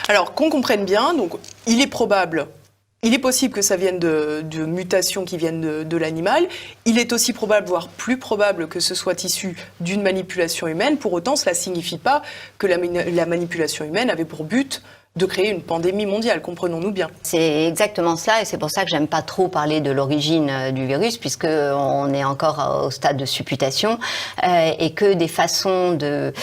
Alors, qu'on comprenne bien, donc, il est possible que ça vienne de mutations qui viennent de l'animal. Il est aussi probable, voire plus probable, que ce soit issu d'une manipulation humaine. Pour autant, cela ne signifie pas que la manipulation humaine avait pour but de créer une pandémie mondiale, comprenons-nous bien. C'est exactement cela, et c'est pour ça que j'aime pas trop parler de l'origine du virus, puisque on est encore au stade de supputation, et que des façons de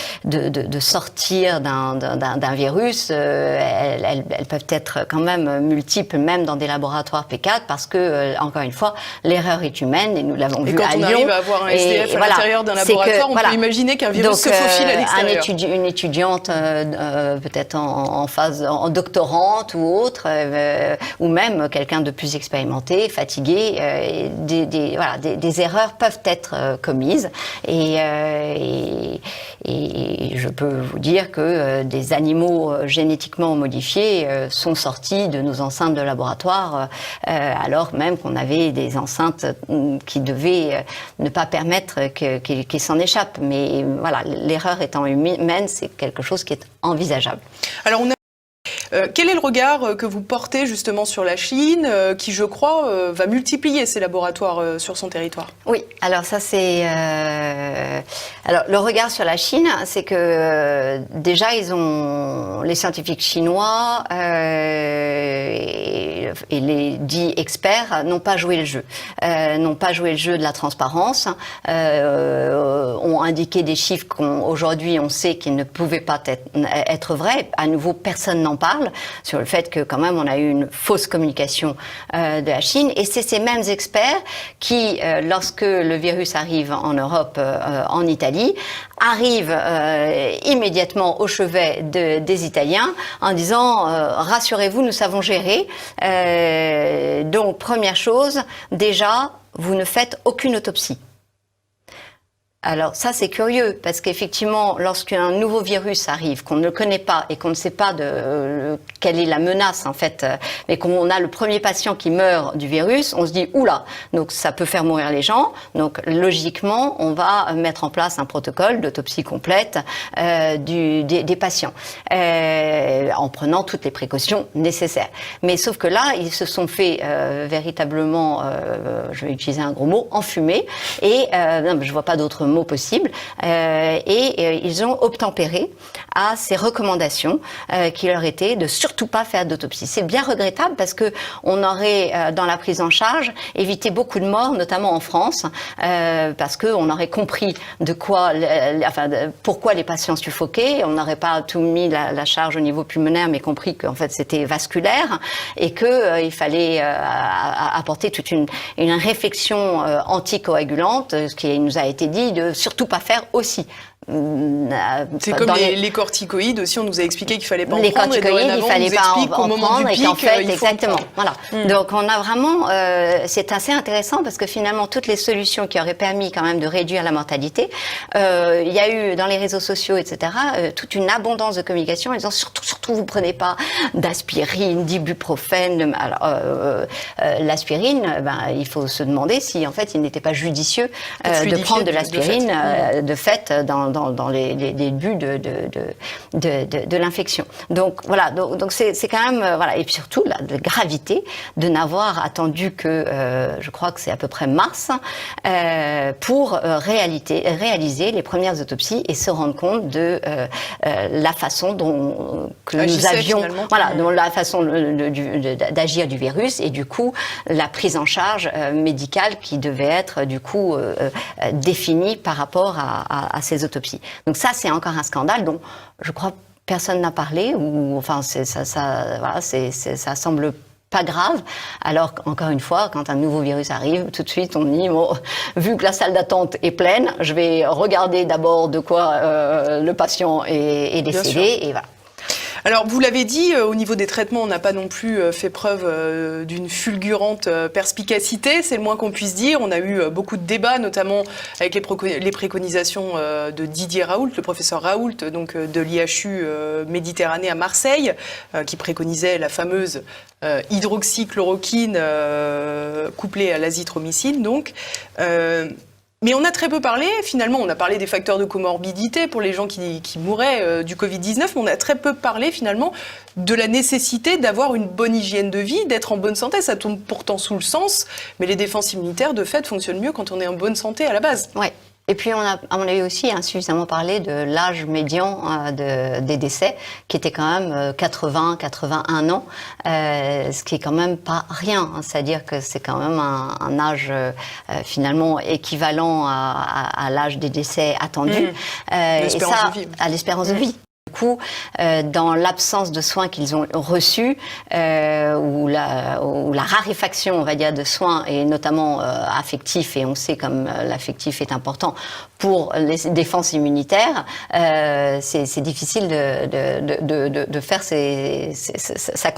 sortir d'un virus, elles peuvent être quand même multiples, même dans des laboratoires P4, parce que, encore une fois, l'erreur est humaine, et nous l'avons vu à Lyon. Et quand on arrive à avoir un SDF à l'intérieur d'un laboratoire, on peut imaginer qu'un virus se faufile à l'extérieur. Une étudiante, peut-être en phase en doctorante ou autre, ou même quelqu'un de plus expérimenté, fatigué, des erreurs peuvent être commises, et je peux vous dire que des animaux génétiquement modifiés sont sortis de nos enceintes de laboratoire, alors même qu'on avait des enceintes qui devaient ne pas permettre qu'ils s'en échappent. Mais voilà, l'erreur étant humaine, c'est quelque chose qui est envisageable. Alors quel est le regard que vous portez justement sur la Chine, qui, je crois, va multiplier ses laboratoires sur son territoire? Oui, alors ça c'est... Alors le regard sur la Chine, c'est que déjà les scientifiques chinois et les dits experts n'ont pas joué le jeu. N'ont pas joué le jeu de la transparence, ont indiqué des chiffres qu'aujourd'hui on sait qu'ils ne pouvaient pas être vrais. À nouveau, personne n'en parle sur le fait que quand même on a eu une fausse communication de la Chine, et c'est ces mêmes experts qui, lorsque le virus arrive en Europe, en Italie, arrivent immédiatement au chevet des Italiens en disant rassurez-vous, nous savons gérer. Donc première chose, déjà vous ne faites aucune autopsie. Alors ça c'est curieux, parce qu'effectivement lorsqu'un nouveau virus arrive, qu'on ne connaît pas et qu'on ne sait pas quelle est la menace en fait, mais qu'on a le premier patient qui meurt du virus, on se dit oula, donc ça peut faire mourir les gens, donc logiquement on va mettre en place un protocole d'autopsie complète des patients, en prenant toutes les précautions nécessaires. Mais sauf que là ils se sont fait véritablement, je vais utiliser un gros mot, enfumer, et non, je vois pas d'autre mot possible, et ils ont obtempéré à ces recommandations qui leur étaient de surtout pas faire d'autopsie. C'est bien regrettable parce que on aurait dans la prise en charge évité beaucoup de morts, notamment en France, parce que on aurait compris pourquoi les patients suffoquaient. On n'aurait pas tout mis la charge au niveau pulmonaire, mais compris qu'en fait c'était vasculaire, et que il fallait apporter toute une réflexion anticoagulante, ce qui nous a été dit de surtout pas faire aussi. C'est comme les corticoïdes aussi, on nous a expliqué qu'il fallait pas en les prendre. Les corticoïdes, il fallait pas en prendre, et qu'en fait, exactement. Voilà. Donc on a vraiment, c'est assez intéressant parce que finalement toutes les solutions qui auraient permis quand même de réduire la mortalité, il y a eu dans les réseaux sociaux, etc., toute une abondance de communication en disant surtout vous prenez pas d'aspirine, d'ibuprofène. Alors l'aspirine, il faut se demander si en fait il n'était pas judicieux de prendre de l'aspirine de fait dans les buts de l'infection. Donc voilà, donc c'est quand même voilà, et puis surtout la gravité de n'avoir attendu que je crois que c'est à peu près mars pour réaliser les premières autopsies et se rendre compte de la façon dont nous avions dont la façon d'agir du virus, et du coup la prise en charge médicale qui devait être du coup définie par rapport à ces autopsies. Donc ça, c'est encore un scandale dont je crois personne n'a parlé, ou enfin ça semble pas grave, alors qu'encore une fois, quand un nouveau virus arrive, tout de suite on dit bon, vu que la salle d'attente est pleine, je vais regarder d'abord de quoi le patient est décédé, et voilà. Alors, vous l'avez dit, au niveau des traitements, on n'a pas non plus fait preuve d'une fulgurante perspicacité, c'est le moins qu'on puisse dire. On a eu beaucoup de débats, notamment avec les préconisations de Didier Raoult, le professeur Raoult, donc de l'IHU Méditerranée à Marseille, qui préconisait la fameuse hydroxychloroquine couplée à l'azithromycine, donc. Mais on a très peu parlé, finalement, on a parlé des facteurs de comorbidité pour les gens qui mouraient du Covid-19, mais on a très peu parlé finalement de la nécessité d'avoir une bonne hygiène de vie, d'être en bonne santé. Ça tombe pourtant sous le sens, mais les défenses immunitaires, de fait, fonctionnent mieux quand on est en bonne santé à la base. Ouais. Et puis, on a, à mon avis aussi, insuffisamment parlé de l'âge médian des décès, qui était quand même 80-81 ans, ce qui est quand même pas rien. C'est-à-dire que c'est quand même un âge finalement équivalent à l'âge des décès attendus. Et ça, à l'espérance de vie. Du coup, dans l'absence de soins qu'ils ont reçus, ou la raréfaction, on va dire, de soins, et notamment affectifs, et on sait comme l'affectif est important pour les défenses immunitaires, c'est difficile de faire sa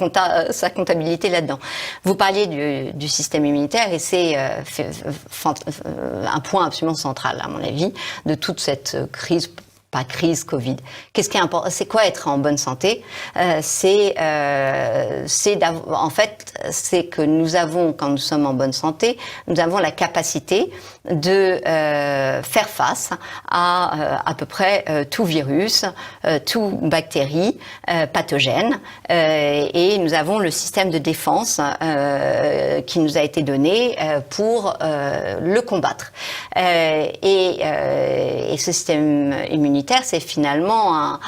comptabilité là-dedans. Vous parliez du système immunitaire, et c'est un point absolument central, à mon avis, de toute cette crise. Pas crise Covid. Qu'est-ce qui est important? C'est quoi être en bonne santé? En fait, c'est que nous avons, quand nous sommes en bonne santé, nous avons la capacité de faire face à peu près tout virus, tout bactérie pathogène, et nous avons le système de défense qui nous a été donné pour le combattre. Et ce système immunitaire, c'est finalement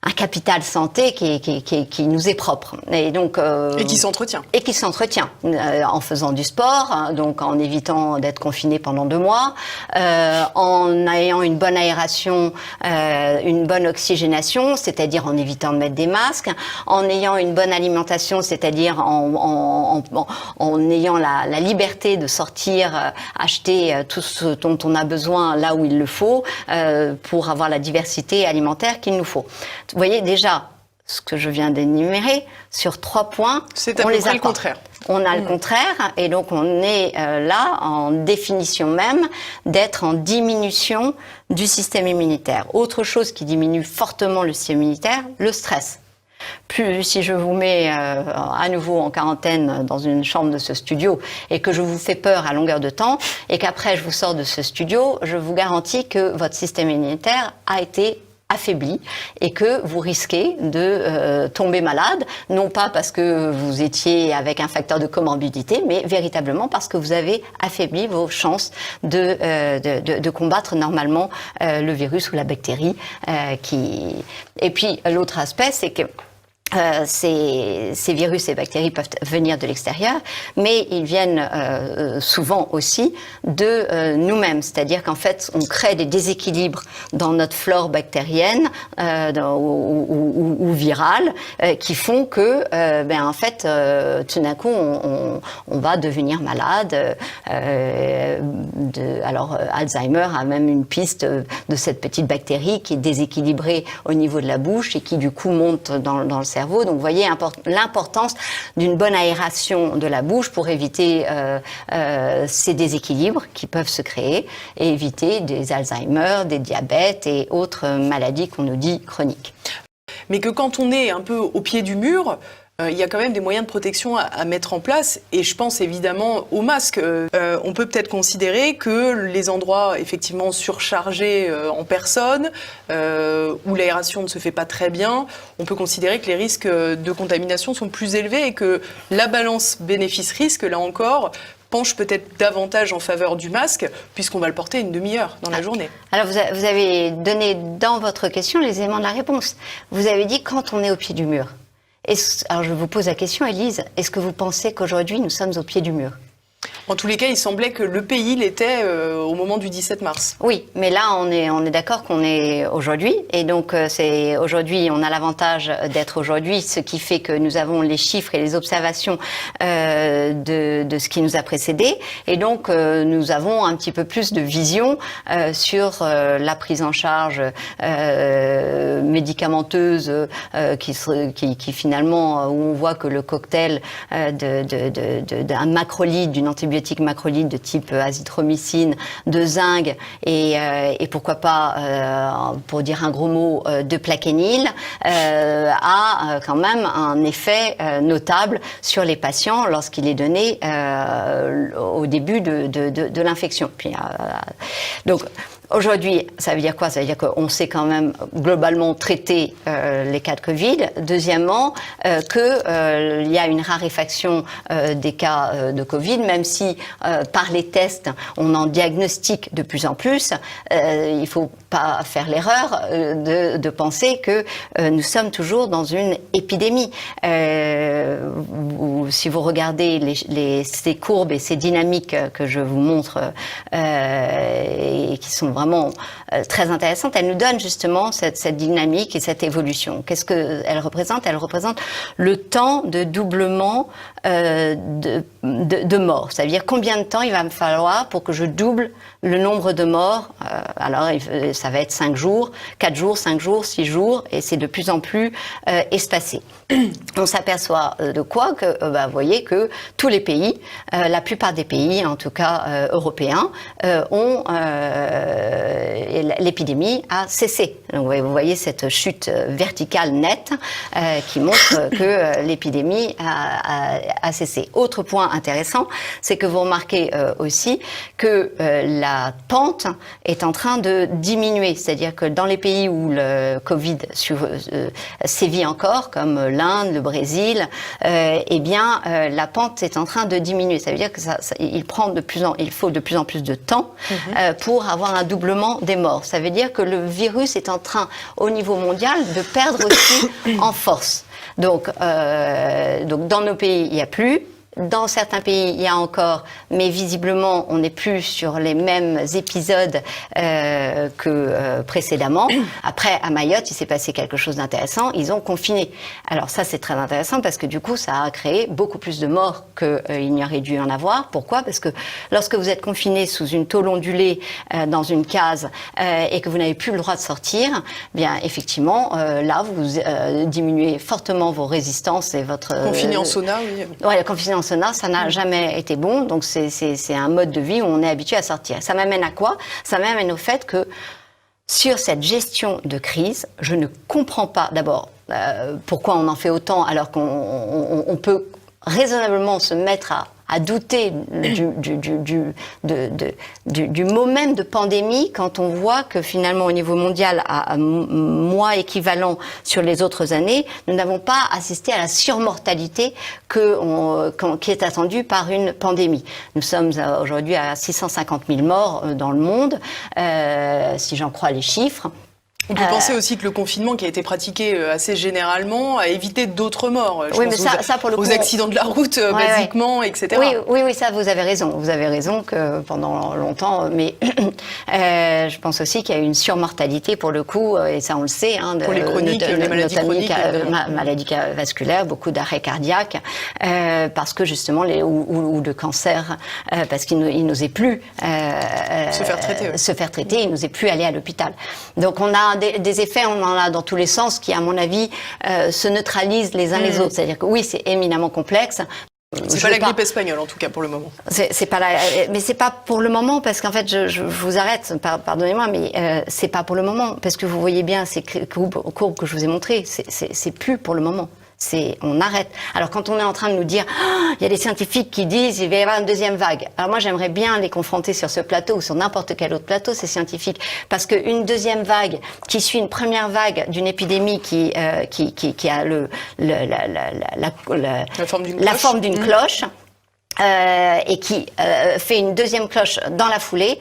un capital santé qui nous est propre. Et donc et qui s'entretient. Et qui s'entretient en faisant du sport, hein, donc en évitant d'être confiné pendant 2 mois, en ayant une bonne aération, une bonne oxygénation, c'est-à-dire en évitant de mettre des masques, en ayant une bonne alimentation, c'est-à-dire en ayant la liberté de sortir, acheter tout ce dont on a besoin là où il le faut, pour avoir la diversité alimentaire qu'il nous faut. Vous voyez déjà ce que je viens d'énumérer sur 3 points. C'est à peu près le contraire. On a le contraire, et donc on est là en définition même d'être en diminution du système immunitaire. Autre chose qui diminue fortement le système immunitaire, le stress. Plus si je vous mets à nouveau en quarantaine dans une chambre de ce studio et que je vous fais peur à longueur de temps et qu'après je vous sors de ce studio, je vous garantis que votre système immunitaire a été affaibli et que vous risquez de tomber malade, non pas parce que vous étiez avec un facteur de comorbidité, mais véritablement parce que vous avez affaibli vos chances de combattre normalement le virus ou la bactérie. Et puis l'autre aspect, c'est que ces virus et bactéries peuvent venir de l'extérieur, mais ils viennent souvent aussi de nous-mêmes. C'est-à-dire qu'en fait, on crée des déséquilibres dans notre flore bactérienne ou virale qui font que, en fait, tout d'un coup, on va devenir malade. Alors, Alzheimer a même une piste de cette petite bactérie qui est déséquilibrée au niveau de la bouche et qui, du coup, monte dans le cerveau. Donc, vous voyez l'importance d'une bonne aération de la bouche pour éviter ces déséquilibres qui peuvent se créer et éviter des Alzheimer, des diabètes et autres maladies qu'on nous dit chroniques. Mais que quand on est un peu au pied du mur, il y a quand même des moyens de protection à mettre en place, et je pense évidemment aux masques. On peut peut-être considérer que les endroits effectivement surchargés en personnes, où l'aération ne se fait pas très bien, on peut considérer que les risques de contamination sont plus élevés et que la balance bénéfice-risque, là encore, penche peut-être davantage en faveur du masque, puisqu'on va le porter une demi-heure dans la journée. Alors vous avez donné dans votre question les éléments de la réponse. Vous avez dit quand on est au pied du mur. Alors je vous pose la question, Élise, est-ce que vous pensez qu'aujourd'hui nous sommes au pied du mur ? En tous les cas, il semblait que le pays l'était au moment du 17 mars. Oui, mais là, on est d'accord qu'on est aujourd'hui. Et donc, aujourd'hui, on a l'avantage d'être aujourd'hui, ce qui fait que nous avons les chiffres et les observations de ce qui nous a précédé. Et donc, nous avons un petit peu plus de vision sur la prise en charge médicamenteuse qui finalement, où on voit que le cocktail d'un macrolide, d'une antibiotique, antibiotiques macrolides de type azithromycine, de zinc et pourquoi pas, pour dire un gros mot, de plaquenil, a quand même un effet notable sur les patients lorsqu'il est donné au début de l'infection. Donc, aujourd'hui, ça veut dire quoi? Ça veut dire qu'on sait quand même globalement traiter les cas de Covid. Deuxièmement, qu'il y a une raréfaction des cas de Covid, même si par les tests, on en diagnostique de plus en plus. Il ne faut pas faire l'erreur de penser que nous sommes toujours dans une épidémie. Si vous regardez ces courbes et ces dynamiques que je vous montre et qui sont vraiment très intéressantes, elles nous donnent justement cette dynamique et cette évolution. Qu'est-ce qu'elle représente? Elle représente le temps de doublement de morts. C'est-à-dire combien de temps il va me falloir pour que je double le nombre de morts. Alors ça va être 5 jours, 4 jours, 5 jours, 6 jours, et c'est de plus en plus espacé. On s'aperçoit de quoi? Que vous voyez que tous les pays, la plupart des pays, en tout cas européens, ont l'épidémie a cessé. Donc vous voyez cette chute verticale nette qui montre que l'épidémie a cessé. Autre point intéressant, c'est que vous remarquez aussi que la pente est en train de diminuer. C'est-à-dire que dans les pays où le Covid sévit encore, comme l'Inde, le Brésil, eh bien la pente est en train de diminuer. Ça veut dire que il faut de plus en plus de temps pour avoir un doublement des morts. Ça veut dire que le virus est en train, au niveau mondial, de perdre aussi en force. Donc dans nos pays, il n'y a plus. Dans certains pays, il y a encore, mais visiblement, on n'est plus sur les mêmes épisodes que précédemment. Après, à Mayotte, il s'est passé quelque chose d'intéressant. Ils ont confiné. Alors ça, c'est très intéressant parce que du coup, ça a créé beaucoup plus de morts qu'il n'y aurait dû en avoir. Pourquoi? Parce que lorsque vous êtes confiné sous une tôle ondulée dans une case et que vous n'avez plus le droit de sortir, bien effectivement, là, vous diminuez fortement vos résistances et votre... Confiné en sauna, oui. Ouais, le confiné en sauna, ça n'a jamais été bon. Donc c'est un mode de vie où on est habitué à sortir. Ça m'amène à quoi? Ça m'amène au fait que sur cette gestion de crise, je ne comprends pas d'abord pourquoi on en fait autant alors qu'on peut raisonnablement se mettre à douter du moment de pandémie quand on voit que finalement au niveau mondial, à mois équivalent sur les autres années, nous n'avons pas assisté à la surmortalité qui est attendue par une pandémie. Nous sommes aujourd'hui à 650 000 morts dans le monde, si j'en crois les chiffres. On peut penser aussi que le confinement qui a été pratiqué assez généralement a évité d'autres morts. Je pense ça, pour le coup, aux accidents de la route, basiquement, etc. Oui, ça, vous avez raison. Vous avez raison que pendant longtemps, mais je pense aussi qu'il y a eu une surmortalité pour le coup, et ça on le sait. Pour les chroniques, les maladies chroniques. Maladies vasculaires, beaucoup d'arrêts cardiaques, parce que justement, ou de cancer, parce qu'il n'osait plus se faire traiter, il n'osait plus aller à l'hôpital. Donc on a des effets, on en a dans tous les sens qui, à mon avis, se neutralisent les uns les autres. C'est-à-dire que oui, c'est éminemment complexe. C'est pas la grippe espagnole, en tout cas, pour le moment. Mais c'est pas pour le moment, parce qu'en fait, je vous arrête, pardonnez-moi, mais c'est pas pour le moment, parce que vous voyez bien ces courbes que je vous ai montrées, c'est plus pour le moment. On arrête. Alors quand on est en train de nous dire, il y a des scientifiques qui disent il va y avoir une deuxième vague. Alors moi j'aimerais bien les confronter sur ce plateau ou sur n'importe quel autre plateau, ces scientifiques, parce qu'une deuxième vague qui suit une première vague d'une épidémie qui a la forme d'une cloche. Et qui fait une deuxième cloche dans la foulée,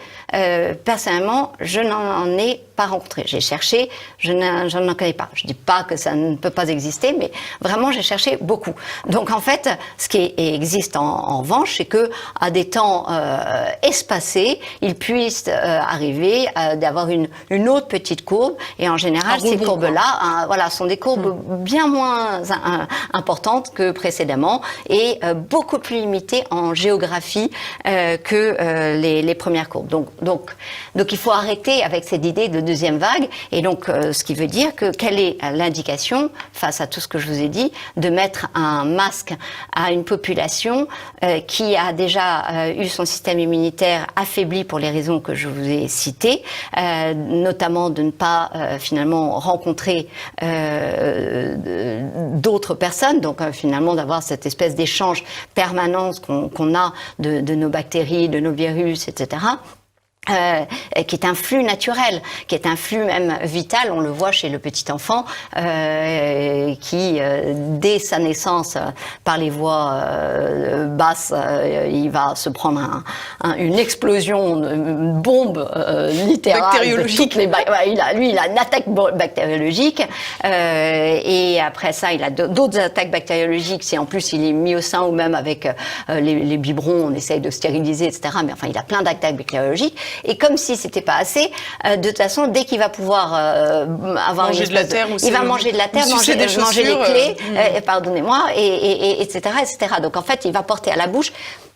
personnellement, je n'en ai pas rencontré. J'ai cherché, je n'en connais pas. Je dis pas que ça ne peut pas exister, mais vraiment, j'ai cherché beaucoup. Donc, en fait, ce qui existe en revanche, c'est que à des temps espacés, il puisse arriver d'avoir une autre petite courbe. Et en général, ces courbes-là, sont des courbes bien moins importantes que précédemment et beaucoup plus limitées en géographie que les premières courbes. Donc il faut arrêter avec cette idée de deuxième vague. Et donc, ce qui veut dire que quelle est l'indication, face à tout ce que je vous ai dit, de mettre un masque à une population qui a déjà eu son système immunitaire affaibli pour les raisons que je vous ai citées, notamment de ne pas finalement rencontrer d'autres personnes, donc finalement d'avoir cette espèce d'échange permanent qu'on a de nos bactéries, de nos virus, etc., qui est un flux naturel, qui est un flux même vital. On le voit chez le petit enfant qui, dès sa naissance, par les voies basses, il va se prendre une explosion, une bombe littérale. Bactériologique. Il a une attaque bactériologique et après ça, il a d'autres attaques bactériologiques. Si en plus il est mis au sein ou même avec les biberons, on essaye de stériliser, etc. Mais enfin, il a plein d'attaques bactériologiques. Et comme si c'était pas assez, de toute façon, dès qu'il va pouvoir avoir manger de la terre, il va manger de la terre, manger les clés, pardonnez-moi, et etc., etc. Donc en fait, il va porter à la bouche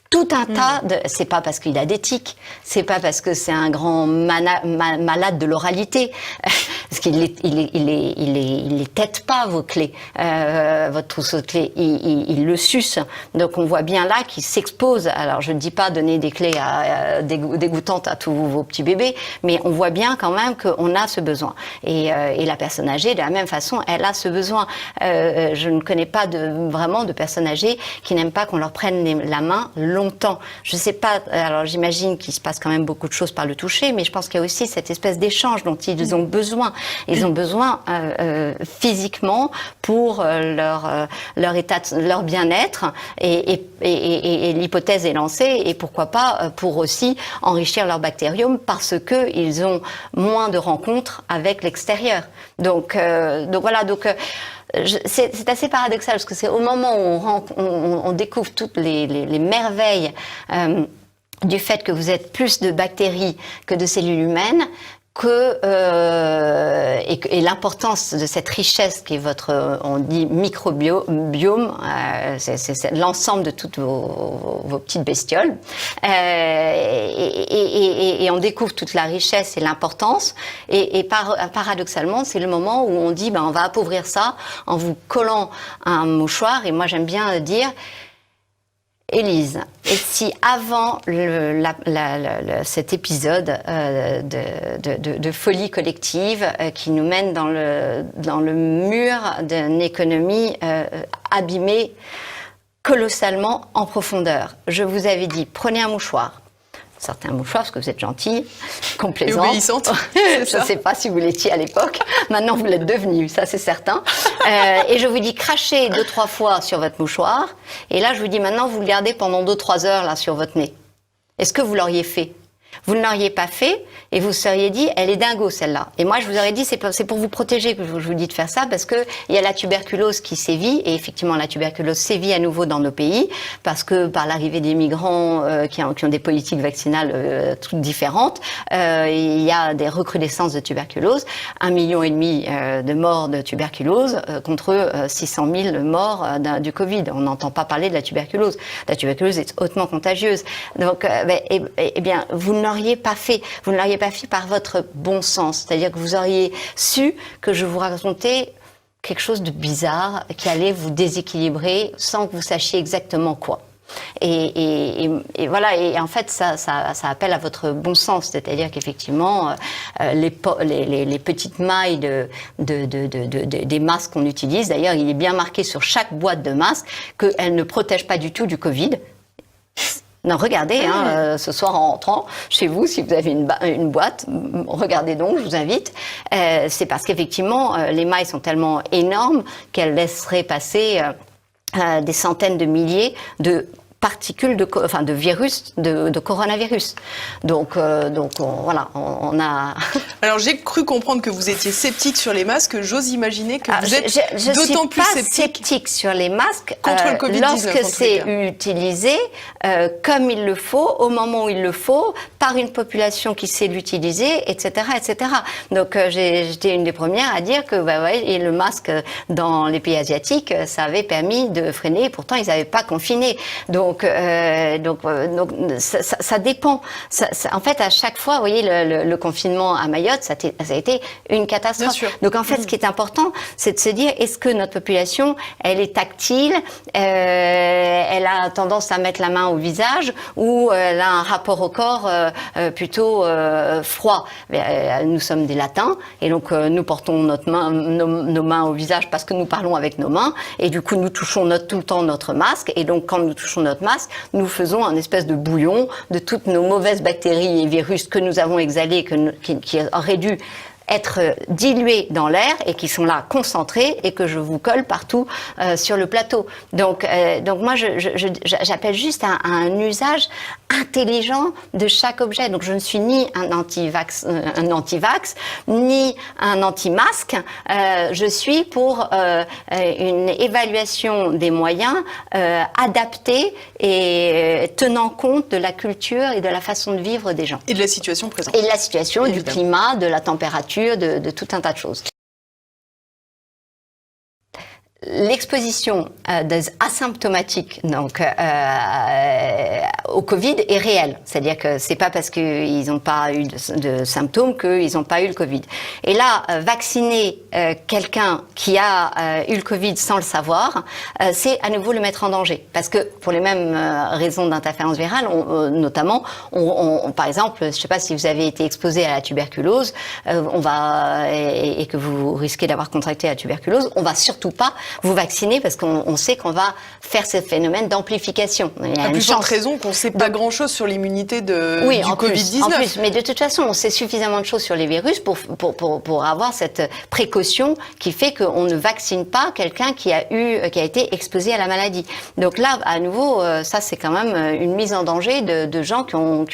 tout un tas de... C'est pas parce qu'il a des tics, c'est pas parce que c'est un grand malade de l'oralité, parce qu'il les tête pas, vos clés, votre trousseau de clés, il le suce. Donc on voit bien là qu'il s'expose. Alors je ne dis pas donner des clés dégoûtantes à tous vos petits bébés, mais on voit bien quand même qu'on a ce besoin. Et la personne âgée, de la même façon, elle a ce besoin. Je ne connais pas vraiment de personnes âgées qui n'aiment pas qu'on leur prenne la main longtemps. Je sais pas, alors j'imagine qu'il se passe quand même beaucoup de choses par le toucher, mais je pense qu'il y a aussi cette espèce d'échange dont ils ont besoin. Ils ont besoin physiquement pour leur état, leur bien-être, et l'hypothèse est lancée, et pourquoi pas pour aussi enrichir leur bactériome parce que ils ont moins de rencontres avec l'extérieur. Donc voilà, c'est assez paradoxal parce que c'est au moment où on découvre toutes les merveilles du fait que vous êtes plus de bactéries que de cellules humaines et l'importance de cette richesse qui est votre, on dit microbiome, c'est l'ensemble de toutes vos petites bestioles, et on découvre toute la richesse et l'importance, et paradoxalement, c'est le moment où on dit, on va appauvrir ça en vous collant un mouchoir, et moi j'aime bien dire, Élise, et si avant cet épisode de folie collective qui nous mène dans le mur d'une économie abîmée colossalement en profondeur, je vous avais dit, prenez un mouchoir. Sortez un mouchoir parce que vous êtes gentille, complaisante. Et obéissante. Je ne sais pas si vous l'étiez à l'époque. Maintenant, vous l'êtes devenue, ça c'est certain. Et je vous dis, crachez 2-3 fois sur votre mouchoir. Et là, je vous dis, maintenant, vous le gardez pendant 2-3 heures là sur votre nez. Est-ce que vous l'auriez fait ? Vous ne l'auriez pas fait et vous seriez dit, elle est dingo celle-là. Et moi, je vous aurais dit, c'est pour vous protéger que je vous dis de faire ça, parce que il y a la tuberculose qui sévit, et effectivement, la tuberculose sévit à nouveau dans nos pays, parce que par l'arrivée des migrants qui ont des politiques vaccinales toutes différentes, il y a des recrudescences de tuberculose. 1,5 million de morts de tuberculose contre 600 000 morts du Covid. On n'entend pas parler de la tuberculose. La tuberculose est hautement contagieuse. Donc, eh bien, vous ne l'auriez pas fait. Vous ne l'auriez pas fait par votre bon sens. C'est-à-dire que vous auriez su que je vous racontais quelque chose de bizarre qui allait vous déséquilibrer sans que vous sachiez exactement quoi. Et voilà, et en fait ça appelle à votre bon sens, c'est-à-dire qu'effectivement les petites mailles des masques qu'on utilise, d'ailleurs il est bien marqué sur chaque boîte de masque qu'elles ne protègent pas du tout du Covid. Non, regardez, ce soir en rentrant chez vous, si vous avez une boîte, regardez donc, je vous invite. C'est parce qu'effectivement, les mailles sont tellement énormes qu'elles laisseraient passer des centaines de milliers de particules de virus, de coronavirus. Donc voilà, on a... Alors j'ai cru comprendre que vous étiez sceptique sur les masques. J'ose imaginer que vous êtes d'autant plus sceptique. Je suis pas sceptique sur les masques contre le Covid-19, lorsque c'est utilisé comme il le faut, au moment où il le faut, par une population qui sait l'utiliser, etc., etc. Donc j'étais une des premières à dire que et le masque dans les pays asiatiques, ça avait permis de freiner. Et pourtant ils n'avaient pas confiné. Donc Donc ça dépend. En fait, à chaque fois, vous voyez, le confinement à Mayotte, ça a été une catastrophe. Bien sûr. Donc en fait, ce qui est important, c'est de se dire, est-ce que notre population, elle est tactile, elle a tendance à mettre la main au visage, ou elle a un rapport au corps plutôt froid. Nous sommes des latins, et donc nous portons nos mains au visage parce que nous parlons avec nos mains, et du coup nous touchons tout le temps notre masque, et donc quand nous touchons notre masque, nous faisons un espèce de bouillon de toutes nos mauvaises bactéries et virus que nous avons exhalés, qui auraient dû être dilués dans l'air et qui sont là concentrés et que je vous colle partout sur le plateau. Donc moi, j'appelle juste à un usage intelligent de chaque objet. Donc je ne suis ni un anti-vax, ni un anti-masque. Je suis pour une évaluation des moyens adaptés et tenant compte de la culture et de la façon de vivre des gens. Et de la situation présente. Et de la situation, évidemment. Du climat, de la température, de tout un tas de choses. L'exposition des asymptomatiques donc au Covid est réelle, c'est-à-dire que c'est pas parce qu'ils n'ont pas eu de symptômes qu'ils n'ont pas eu le Covid. Et là, vacciner quelqu'un qui a eu le Covid sans le savoir, c'est à nouveau le mettre en danger, parce que pour les mêmes raisons d'interférence virale, notamment, par exemple, je ne sais pas si vous avez été exposé à la tuberculose, et que vous risquez d'avoir contracté la tuberculose, on va surtout pas vous vacciner parce qu'on sait qu'on va faire ce phénomène d'amplification. Il y a à une plus forte chance. raison qu'on ne sait pas grand-chose sur l'immunité du Covid-19. En plus, mais de toute façon, on sait suffisamment de choses sur les virus pour avoir cette précaution qui fait qu'on ne vaccine pas quelqu'un qui a été exposé à la maladie. Donc là, à nouveau, ça c'est quand même une mise en danger de gens qui ont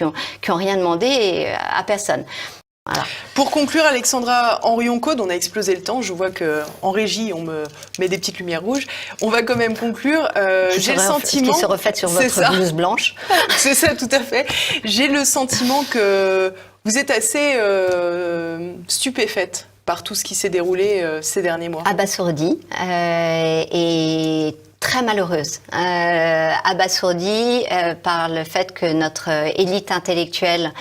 rien demandé à personne. Voilà. Pour conclure, Alexandra Henrion-Caude, on a explosé le temps. Je vois qu'en régie, on me met des petites lumières rouges. On va quand même conclure. J'ai le sentiment... Qui se reflète sur votre blouse blanche. C'est ça, tout à fait. J'ai le sentiment que vous êtes assez stupéfaite par tout ce qui s'est déroulé ces derniers mois. Abasourdie et très malheureuse, abasourdie par le fait que notre élite intellectuelle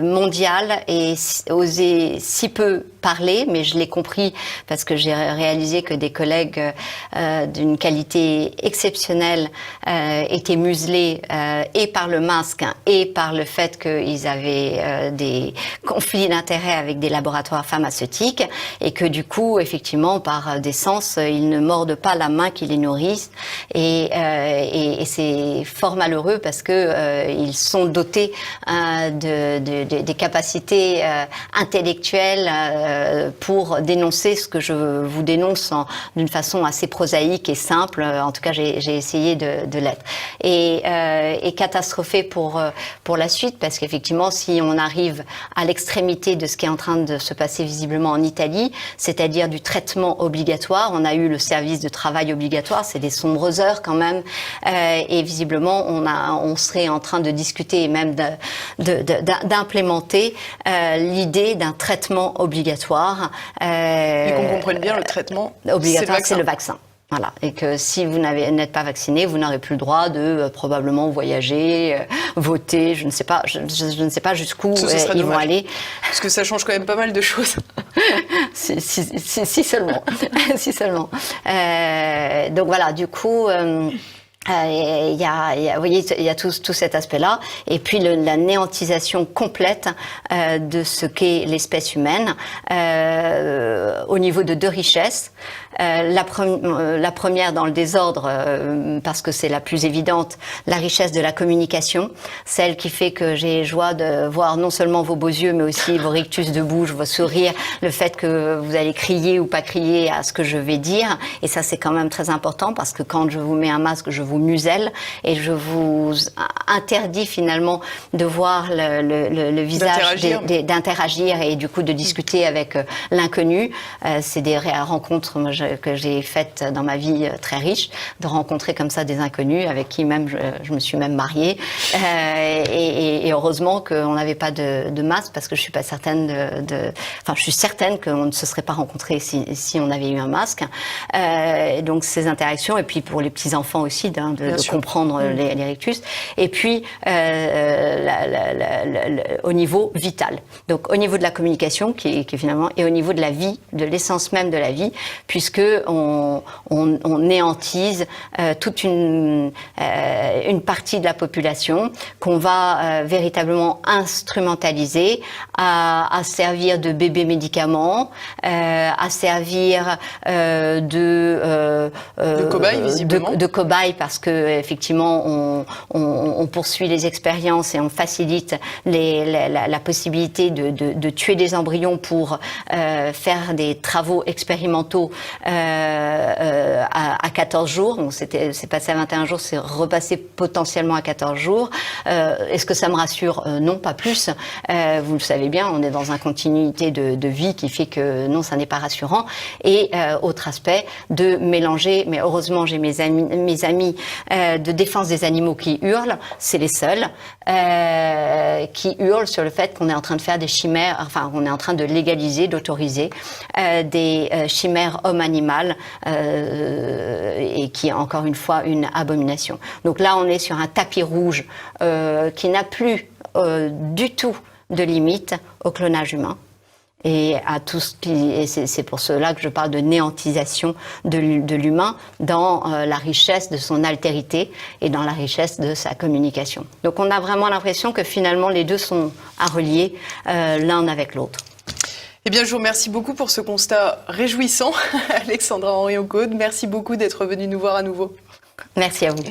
mondiale ait osé si peu parler, mais je l'ai compris parce que j'ai réalisé que des collègues d'une qualité exceptionnelle étaient muselés et par le masque et par le fait qu'ils avaient des conflits d'intérêts avec des laboratoires pharmaceutiques et que du coup, effectivement, par décence, ils ne mordent pas la main qui les nourrissent et c'est fort malheureux parce que ils sont dotés des capacités intellectuelles pour dénoncer ce que je vous dénonce d'une façon assez prosaïque et simple. En tout cas, j'ai essayé de l'être. Et catastrophé pour la suite, parce qu'effectivement, si on arrive à l'extrémité de ce qui est en train de se passer visiblement en Italie, c'est-à-dire du traitement obligatoire, on a eu le service de travail obligatoire, c'est des sombres heures quand même, et visiblement, on serait en train de discuter et même d'implémenter l'idée d'un traitement obligatoire. Et qu'on comprenne bien, le traitement obligatoire, c'est le vaccin. Voilà, et que si vous n'êtes pas vacciné, vous n'aurez plus le droit de probablement voyager, voter, je ne sais pas jusqu'où ils vont aller. Parce que ça change quand même pas mal de choses. si seulement, si seulement. Donc voilà, du coup. Vous voyez, il y a tout cet aspect-là, et puis la néantisation complète de ce qu'est l'espèce humaine au niveau de deux richesses. La première dans le désordre, parce que c'est la plus évidente, la richesse de la communication, celle qui fait que j'ai joie de voir non seulement vos beaux yeux, mais aussi vos rictus de bouche, vos sourires, le fait que vous allez crier ou pas crier à ce que je vais dire, et ça c'est quand même très important, parce que quand je vous mets un masque, je vous muselle, et je vous interdis finalement de voir le visage, d'interagir et du coup de discuter avec l'inconnu. C'est des rencontres, moi que j'ai faites dans ma vie très riche, de rencontrer comme ça des inconnus avec qui même je me suis même mariée. Et heureusement qu'on n'avait pas de masque, parce que je suis pas certaine enfin, je suis certaine qu'on ne se serait pas rencontrés si on avait eu un masque. Donc ces interactions, et puis pour les petits enfants aussi, de comprendre les rictus. Et puis au niveau vital. Donc au niveau de la communication, qui finalement, et au niveau de la vie, de l'essence même de la vie, puisque on néantise toute une partie de la population qu'on va véritablement instrumentaliser à servir de bébé médicament, à servir de cobaye, visiblement. De cobaye, parce que effectivement on poursuit les expériences et on facilite la possibilité de tuer des embryons pour faire des travaux expérimentaux à 14 jours. Donc c'est passé à 21 jours, c'est repassé potentiellement à 14 jours. Est-ce que ça me rassure? Non, pas plus. Vous le savez bien, on est dans une continuité de vie qui fait que non, ça n'est pas rassurant. Et autre aspect, de mélanger, mais heureusement j'ai mes amis de défense des animaux qui hurlent, c'est les seuls, qui hurlent sur le fait qu'on est en train de faire des chimères, enfin on est en train de légaliser, d'autoriser des chimères homme-animal, et qui est encore une fois une abomination. Donc là on est sur un tapis rouge qui n'a plus du tout de limite au clonage humain. Et à tout ce qui, et c'est pour cela que je parle de néantisation de l'humain dans la richesse de son altérité et dans la richesse de sa communication. Donc on a vraiment l'impression que finalement les deux sont à relier l'un avec l'autre. Eh bien, je vous remercie beaucoup pour ce constat réjouissant, Alexandra Henriot-Caude. Merci beaucoup d'être venue nous voir à nouveau. Merci à vous.